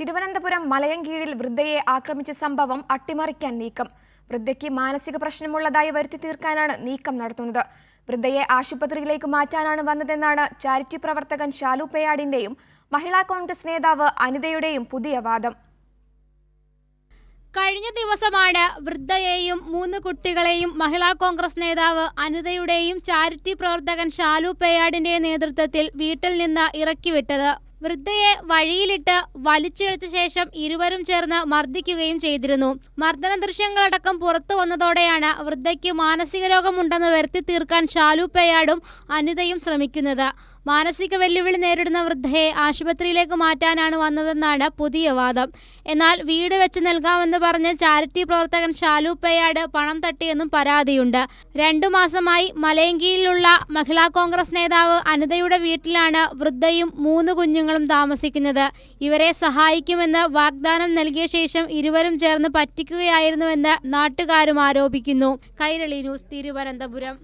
തിരുവനന്തപുരം മലയൻകീഴിൽ വൃദ്ധയെ ആക്രമിച്ച സംഭവം അട്ടിമറിക്കാൻ നീക്കം. വൃദ്ധയ്ക്ക് മാനസിക പ്രശ്നമുള്ളതായി വരുത്തി തീർക്കാനാണ് നീക്കം നടത്തുന്നത്. വൃദ്ധയെ ആശുപത്രിയിലേക്ക് മാറ്റാനാണ് വന്നതെന്നാണ് ചാരിറ്റി പ്രവർത്തകൻ ഷാലു പേയാടിന്റെയും മഹിളാ കോൺഗ്രസ് നേതാവ് അനിതയുടെയും പുതിയ വാദം. കഴിഞ്ഞ ദിവസമാണ് വൃദ്ധയെയും 3 കുട്ടികളെയും മഹിളാ കോൺഗ്രസ് നേതാവ് അനിതയുടെയും ചാരിറ്റി പ്രവർത്തകൻ ഷാലു പേയാടിന്റെ നേതൃത്വത്തിൽ വീട്ടിൽ നിന്ന് ഇറക്കിവിട്ടത്. വൃദ്ധയെ വഴിയിലിട്ട് വലിച്ചിഴച്ച ശേഷം ഇരുവരും ചേർന്ന് മർദ്ദിക്കുകയും ചെയ്തിരുന്നു. മർദ്ദന ദൃശ്യങ്ങളടക്കം പുറത്തു വന്നതോടെയാണ് വൃദ്ധയ്ക്ക് മാനസിക രോഗമുണ്ടെന്ന് വരുത്തി തീർക്കാൻ ഷാലു പേയാടും അനിതയും ശ്രമിക്കുന്നത്. മാനസിക വെല്ലുവിളി നേരിടുന്ന വൃദ്ധയെ ആശുപത്രിയിലേക്ക് മാറ്റാനാണ് വന്നതെന്നാണ് പുതിയ വാദം. എന്നാൽ വീട് വെച്ച് നൽകാമെന്ന് പറഞ്ഞ് ചാരിറ്റി പ്രവർത്തകൻ ഷാലു പേയാട് പണം തട്ടിയെന്നും പരാതിയുണ്ട്. 2 മാസമായി മലയൻകീഴിലുള്ള മഹിളാ കോൺഗ്രസ് നേതാവ് അനിതയുടെ വീട്ടിലാണ് വൃദ്ധയും 3 കുഞ്ഞുങ്ങളും താമസിക്കുന്നത്. ഇവരെ സഹായിക്കുമെന്ന് വാഗ്ദാനം നൽകിയ ശേഷം ഇരുവരും ചേർന്ന് പറ്റിക്കുകയായിരുന്നുവെന്ന് നാട്ടുകാരും ആരോപിക്കുന്നു. കൈരളി ന്യൂസ്, തിരുവനന്തപുരം.